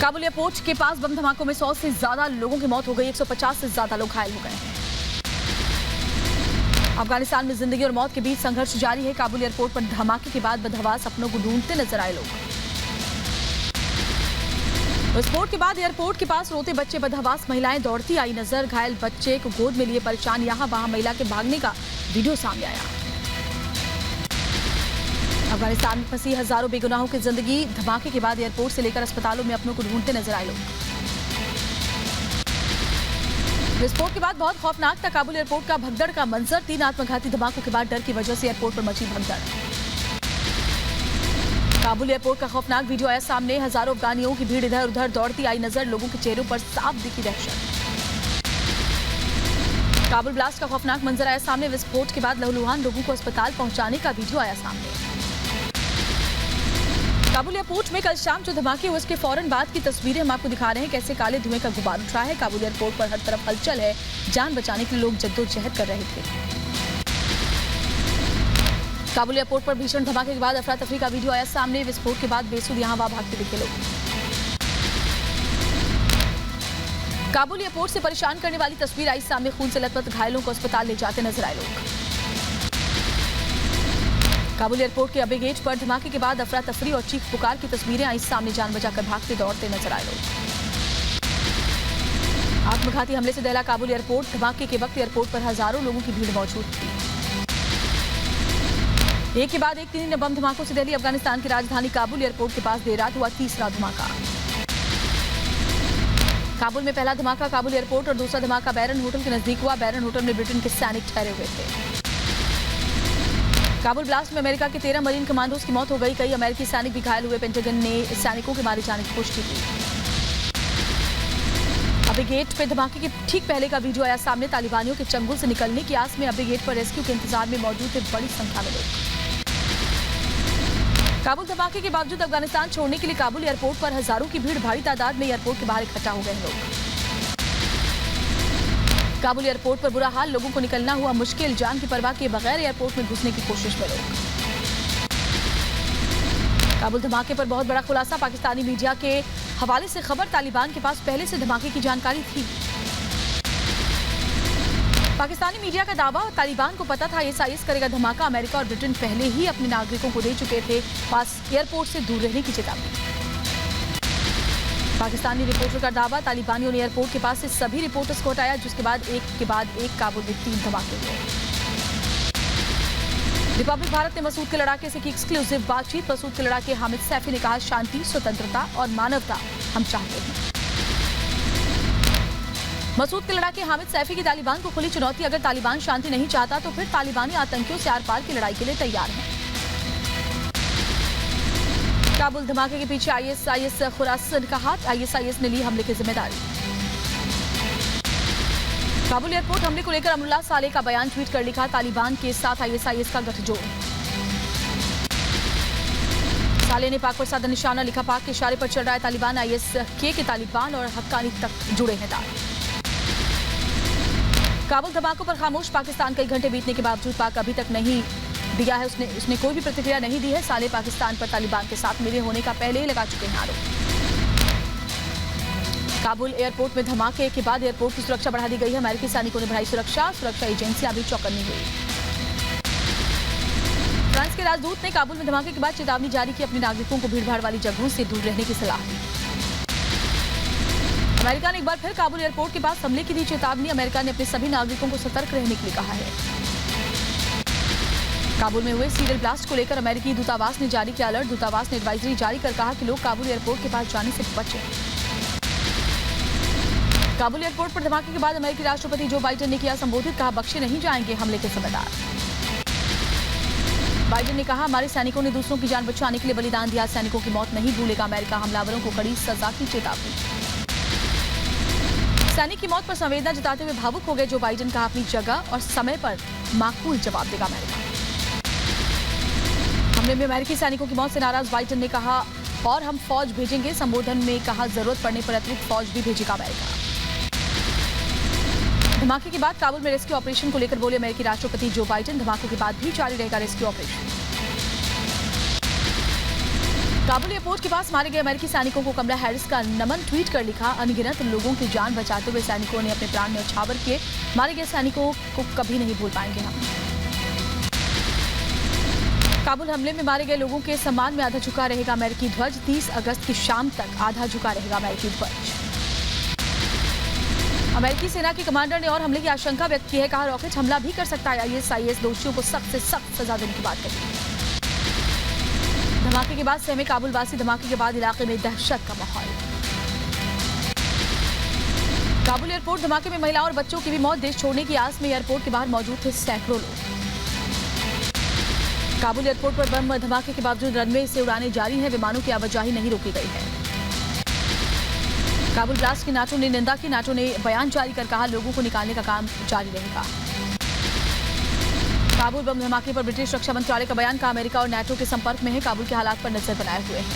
Kabul airport के पास बम धमाकों में 100 से ज्यादा लोगों की मौत हो गई, 150 से ज्यादा लोग घायल हो गए हैं। अफगानिस्तान में जिंदगी और मौत के बीच संघर्ष जारी है। काबुल एयरपोर्ट पर धमाके के बाद बदहवास अपनों को ढूंढते नजर आए लोग। विस्फोट के बाद एयरपोर्ट के पास रोते बच्चे, बदहवास महिलाएं दौड़ती आई नजर। घायल बच्चे को गोद में लिए परेशान, यहां वहां महिला के भागने का वीडियो सामने आया। अफगानिस्तान में फंसी हजारों बेगुनाहों की जिंदगी, धमाके के बाद एयरपोर्ट से लेकर अस्पतालों में अपनों को ढूंढते नजर आए लोग। विस्फोट के बाद बहुत खौफनाक था काबुल एयरपोर्ट का भगदड़ का मंजर। 3 आत्मघाती धमाकों के बाद डर की वजह से एयरपोर्ट पर मची भगदड़। काबुल एयरपोर्ट का खौफनाक वीडियो आया सामने। हजारों अफगानियों की भीड़ इधर उधर दौड़ती आई नजर, लोगों के चेहरों पर साफ दिखी दहशत। काबुल ब्लास्ट का खौफनाक मंजर आया सामने। विस्फोट के बाद लहूलुहान लोगों को अस्पताल पहुंचाने का वीडियो आया सामने। काबुल एयरपोर्ट में कल शाम जो धमाके हुए उसके फौरन बाद की तस्वीरें हम आपको दिखा रहे हैं। कैसे काले धुएं का गुबार उठ रहा है। काबुल एयरपोर्ट पर हर तरफ हलचल है, जान बचाने के लिए लोग जद्दोजहद कर रहे थे। काबुल एयरपोर्ट पर भीषण धमाके के बाद अफरा तफरी का वीडियो आया सामने। विस्फोट के बाद बेसुध यहां वहां भागते दिखे लोग। काबुल एयरपोर्ट से परेशान करने वाली तस्वीर आई सामने। खून से लथपथ घायलों को अस्पताल ले जाते नजर आए लोग। काबुल एयरपोर्ट के अबे गेट पर धमाके के बाद अफरा तफरी और चीख पुकार की तस्वीरें आई सामने। जान बचाकर भागते दौड़ते नजर आए लोग। आत्मघाती हमले से दहला काबुल एयरपोर्ट। धमाके के वक्त एयरपोर्ट पर हजारों लोगों की भीड़ मौजूद थी। एक के बाद एक 3 बम धमाकों से दहली अफगानिस्तान की राजधानी काबुल एयरपोर्ट के पास देर रात हुआ तीसरा धमाका। काबुल में पहला धमाका काबुल एयरपोर्ट और दूसरा धमाका बैरन होटल के नजदीक हुआ। बैरन होटल में ब्रिटेन के सैनिक ठहरे हुए थे। काबुल ब्लास्ट में अमेरिका के 13 मरीन कमांडोज की मौत हो गई। कई अमेरिकी सैनिक भी घायल हुए। पेंटागन ने सैनिकों के मारे जाने की पुष्टि की। अबे गेट पे धमाके के ठीक पहले का वीडियो आया सामने। तालिबानियों के चंगुल से निकलने की आस में अबे गेट पर रेस्क्यू के इंतजार में मौजूद थे बड़ी संख्या में लोग। काबुल धमाके के बावजूद अफगानिस्तान छोड़ने के लिए काबुल एयरपोर्ट पर हजारों की भीड़ भारी तादाद में एयरपोर्ट के बाहर इकट्ठा हो गए लोग। काबुल एयरपोर्ट पर बुरा हाल, लोगों को निकलना हुआ मुश्किल। जान की परवाह किए बगैर एयरपोर्ट में घुसने की कोशिश में लोग। काबुल धमाके पर बहुत बड़ा खुलासा। पाकिस्तानी मीडिया के हवाले से खबर, तालिबान के पास पहले से धमाके की जानकारी थी। पाकिस्तानी मीडिया का दावा, तालिबान को पता था ISIS करेगा धमाका। अमेरिका और ब्रिटेन पहले ही अपने नागरिकों को दे चुके थे पास एयरपोर्ट से दूर रहने की चेतावनी। पाकिस्तानी रिपोर्टर का दावा, तालिबानियों ने एयरपोर्ट के पास से सभी रिपोर्टर्स को हटाया, जिसके बाद एक के बाद एक काबुल में 3 धमाके हुए। रिपब्लिक भारत ने मसूद के लड़ाके से की एक्सक्लूसिव बातचीत। मसूद के लड़ाके हामिद सैफी ने कहा, शांति, स्वतंत्रता और मानवता हम चाहते हैं। मसूद के लड़ाके हामिद सैफी की तालिबान को खुली चुनौती। अगर तालिबान शांति नहीं चाहता तो फिर तालिबानी आतंकियों से आर पार की लड़ाई के लिए तैयार हैं। काबुल धमाके के पीछे ISIS खुरासन का हाथ, ISIS ने ली हमले की जिम्मेदारी। काबुल एयरपोर्ट हमले को लेकर अमरुल्लाह सालेह का बयान ट्वीट कर लिखा, तालिबान के साथ ISIS का गठजोड़। सालेह ने पाक पर साधा निशाना लिखा, पाक के इशारे पर चल रहा है तालिबान। ISK के तालिबान और हक्कानी तक जुड़े हैं तार। काबुल धमाकों पर खामोश पाकिस्तान। कई घंटे बीतने के बावजूद पाक अभी तक नहीं दिया है, उसने कोई भी प्रतिक्रिया नहीं दी है। सालेह पाकिस्तान पर तालिबान के साथ मिले होने का पहले ही लगा चुके हैं आरोप। काबुल एयरपोर्ट में धमाके के बाद एयरपोर्ट की सुरक्षा बढ़ा दी गई है। अमेरिकी सैनिकों ने बढ़ाई सुरक्षा एजेंसियां भी चौकन्नी हुई। फ्रांस के राजदूत ने काबुल में धमाके के बाद चेतावनी जारी की, अपने नागरिकों को भीड़भाड़ वाली जगहों से दूर रहने की सलाह दी। अमेरिका ने एक बार फिर काबुल एयरपोर्ट के पास हमले की दी चेतावनी। अमेरिका ने अपने सभी नागरिकों को सतर्क रहने के लिए कहा है। काबुल में हुए सीरियल ब्लास्ट को लेकर अमेरिकी दूतावास ने जारी किया अलर्ट। दूतावास ने एडवाइजरी जारी कर कहा कि लोग काबुल एयरपोर्ट के पास जाने से बचें। काबुल एयरपोर्ट पर धमाके के बाद अमेरिकी राष्ट्रपति जो बाइडेन ने किया संबोधित, कहा बख्शे नहीं जाएंगे हमले के जिम्मेदार। बाइडेन ने कहा, हमारे सैनिकों ने दूसरों की जान बचाने के लिए बलिदान दिया, सैनिकों की मौत नहीं भूलेगा। अमेरिका हमलावरों को कड़ी सजा की चेतावनी। सैनिक की मौत पर संवेदना जताते हुए भावुक हो गए जो बाइडेन, कहा अपनी जगह और समय पर माकूल जवाब देगा अमेरिका। हमले में अमेरिकी सैनिकों की मौत से नाराज बाइडेन ने कहा, और हम फौज भेजेंगे। संबोधन में कहा, जरूरत पड़ने पर अतिरिक्त फौज भी भेजेगा अमेरिका। धमाके के बाद काबुल में रेस्क्यू ऑपरेशन को लेकर बोले अमेरिकी राष्ट्रपति जो बाइडेन, धमाकों के बाद भी जारी रहेगा रेस्क्यू ऑपरेशन। काबुल एयरपोर्ट के पास मारे गए अमेरिकी सैनिकों को कमला हैरिस का नमन ट्वीट कर लिखा। अनगिनत लोगों की जान बचाते हुए सैनिकों ने अपने प्राण न्यौछावर किए। मारे गए सैनिकों को कभी नहीं भूल पाएंगे हम। काबुल हमले में मारे गए लोगों के सम्मान में आधा झुका रहेगा अमेरिकी ध्वज। 30 अगस्त की शाम तक आधा झुका रहेगा अमेरिकी ध्वज। अमेरिकी सेना के कमांडर ने और हमले की आशंका व्यक्त की है। कहा रॉकेट हमला भी कर सकता है। ISIS दोषियों को सख्त से सख्त सजा देने की बात कही। धमाके के बाद सहमे काबुल वासी। धमाके के बाद इलाके में दहशत का माहौल। काबुल एयरपोर्ट धमाके में महिलाओं और बच्चों की भी मौत। देश छोड़ने की आस में एयरपोर्ट के बाहर मौजूद थे सैकड़ों लोग। काबुल एयरपोर्ट पर बम धमाके के बावजूद रनवे से उड़ानें जारी हैं। विमानों की आवाजाही नहीं रोकी गई है। काबुल ब्लास्ट की नाटो ने निंदा की। नाटो ने बयान जारी कर कहा लोगों को निकालने का काम जारी रहेगा। काबुल बम धमाके पर ब्रिटिश रक्षा मंत्रालय का बयान। कहा अमेरिका और नाटो के संपर्क में है। काबुल के हालात पर नजर बनाए हुए हैं।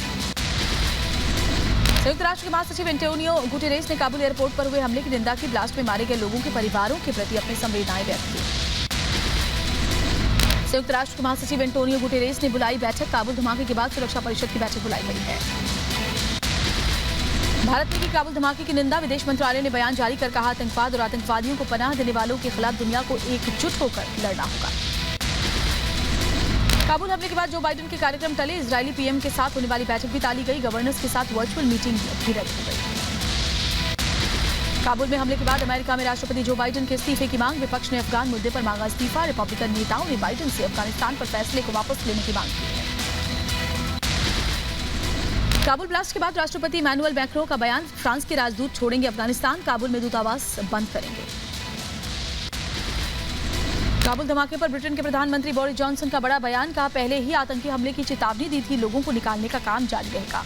संयुक्त राष्ट्र के महासचिव एंटोनियो गुटेरेस ने काबुल एयरपोर्ट पर हुए हमले की निंदा की। ब्लास्ट में मारे गए लोगों के परिवारों के प्रति अपनी संवेदनाएं व्यक्त की। संयुक्त राष्ट्र के महासचिव एंटोनियो गुटेरेस ने बुलाई बैठक। काबुल धमाके के बाद सुरक्षा परिषद की बैठक बुलाई गई है। भारत ने की काबुल धमाके की निंदा। विदेश मंत्रालय ने बयान जारी कर कहा आतंकवाद और आतंकवादियों को पनाह देने वालों के खिलाफ दुनिया को एकजुट होकर लड़ना होगा। काबुल हमले के बाद जो बाइडेन के कार्यक्रम टले। इजरायली पीएम के साथ होने वाली बैठक भी टाली गई। गवर्नर्स के साथ वर्चुअल मीटिंग भी रद्द हो गई। काबुल में हमले के बाद अमेरिका में राष्ट्रपति जो बाइडेन के इस्तीफे की मांग। विपक्ष ने अफगान मुद्दे पर मांगा इस्तीफा। रिपब्लिकन नेताओं ने बाइडेन से अफगानिस्तान पर फैसले को वापस लेने की मांग की है। काबुल ब्लास्ट के बाद राष्ट्रपति इमैनुअल मैक्रों का बयान। फ्रांस के राजदूत छोड़ेंगे अफगानिस्तान। काबुल में दूतावास बंद करेंगे। काबुल धमाके पर ब्रिटेन के प्रधानमंत्री बोरिस जॉनसन का बड़ा बयान। कहा पहले ही आतंकी हमले की चेतावनी दी थी। लोगों को निकालने का काम जारी रहेगा।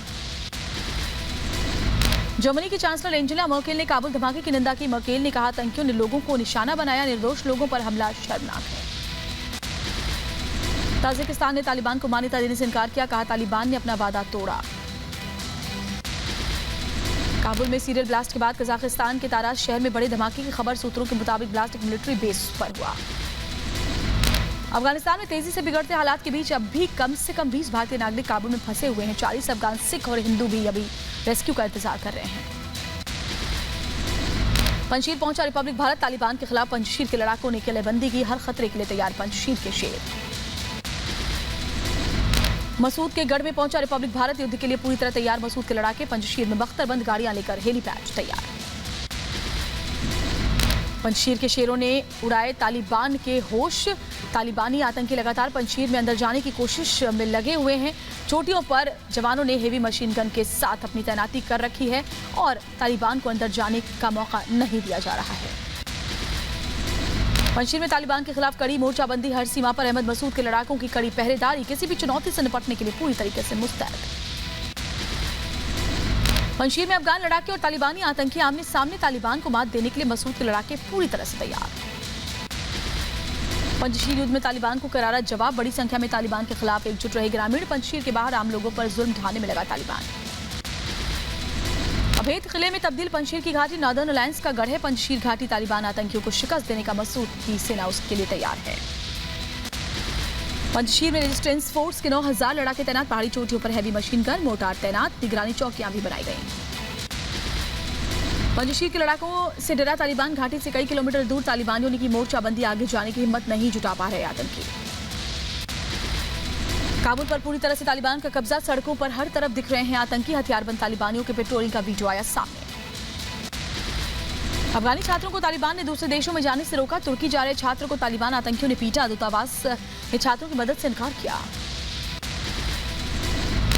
जर्मनी की चांसलर एंजेला मर्केल ने काबुल धमाके की निंदा की। मर्केल ने कहा आतंकियों ने लोगों को निशाना बनाया। निर्दोष लोगों पर हमला शर्मनाक है। ताजिकिस्तान ने तालिबान को मान्यता देने से इनकार किया। कहा तालिबान ने अपना वादा तोड़ा। काबुल में सीरियल ब्लास्ट के बाद कजाकिस्तान के ताराज शहर में बड़े धमाके की खबर। सूत्रों के मुताबिक ब्लास्ट एक मिलिट्री बेस पर हुआ। अफगानिस्तान में तेजी से बिगड़ते हालात के बीच अब भी कम से कम 20 भारतीय नागरिक काबुल में फंसे हुए हैं। 40 अफगान सिख और हिंदू भी अभी रेस्क्यू का इंतजार कर रहे हैं। पंजशीर पहुंचा रिपब्लिक भारत। तालिबान के खिलाफ पंजशीर के लड़ाकों ने किलेबंदी की। हर खतरे के लिए तैयार पंजशीर के शेर। मसूद के गढ़ में पहुंचा रिपब्लिक भारत। युद्ध के लिए पूरी तरह तैयार मसूद के लड़ाके। पंजशीर में बख्तरबंद गाड़ियां लेकर हेलीपैड तैयार। पंजशीर के शेरों ने उड़ाए तालिबान के होश। तालिबानी आतंकी लगातार पंजशीर में अंदर जाने की कोशिश में लगे हुए हैं। चोटियों पर जवानों ने हेवी मशीन गन के साथ अपनी तैनाती कर रखी है और तालिबान को अंदर जाने का मौका नहीं दिया जा रहा है। पंजशीर में तालिबान के खिलाफ कड़ी मोर्चाबंदी। हर सीमा पर अहमद मसूद के लड़ाकों की कड़ी पहरेदारी। किसी भी चुनौती से निपटने के लिए पूरी तरीके से मुस्तैद। पंजशीर में अफगान लड़ाके और तालिबानी आतंकी आमने सामने। तालिबान को मात देने के लिए मसूद के लड़ाके पूरी तरह से तैयार। पंजशीर युद्ध में तालिबान को करारा जवाब। बड़ी संख्या में तालिबान के खिलाफ एकजुट रहे ग्रामीण। पंजशीर के बाहर आम लोगों पर जुल्म ढाने में लगा तालिबान। अभेद किले में तब्दील पंजशीर की घाटी। नॉर्दर्न अलायंस का गढ़ है पंजशीर घाटी। तालिबान आतंकियों को शिकस्त देने का मसूद की सेना उसके लिए तैयार है। पंजशीर में रेजिस्टेंस फोर्स के 9000 लड़ाके तैनात। पहाड़ी चोटियों पर हैवी मशीन गन मोर्टार तैनात। निगरानी चौकियां भी बनाई गई। पंजशीर के लड़ाकों से डरा तालिबान। घाटी से कई किलोमीटर दूर तालिबानियों ने की मोर्चाबंदी। आगे जाने की हिम्मत नहीं जुटा पा रहे आतंकी। काबुल पर पूरी तरह से तालिबान का कब्जा। सड़कों पर हर तरफ दिख रहे हैं आतंकी। हथियारबंद तालिबानियों के पेट्रोलिंग का वीडियो आया सामने। अफगानी छात्रों को तालिबान ने दूसरे देशों में जाने से रोका। तुर्की जा रहे छात्र को तालिबान आतंकियों ने पीटा। दूतावास ने छात्रों की मदद से इनकार किया।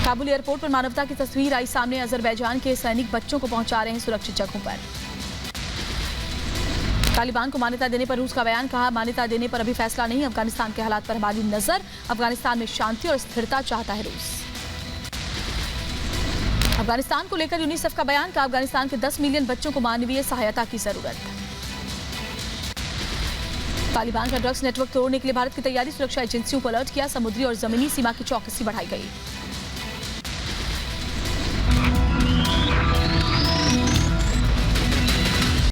काबुल एयरपोर्ट पर मानवता की तस्वीर आई सामने। अजरबैजान के सैनिक बच्चों को पहुंचा रहे हैं सुरक्षित जगहों पर। तालिबान को मान्यता देने पर रूस का बयान। कहा मान्यता देने पर अभी फैसला नहीं। अफगानिस्तान के हालात पर हमारी नजर। अफगानिस्तान में शांति और स्थिरता चाहता है रूस। अफगानिस्तान को लेकर यूनिसेफ का बयान। कहा अफगानिस्तान के 10 मिलियन बच्चों को मानवीय सहायता की जरूरत। तालिबान का ड्रग्स नेटवर्क तोड़ने के लिए भारत की तैयारी। सुरक्षा एजेंसियों को अलर्ट किया। समुद्री और जमीनी सीमा की चौकसी बढ़ाई गई।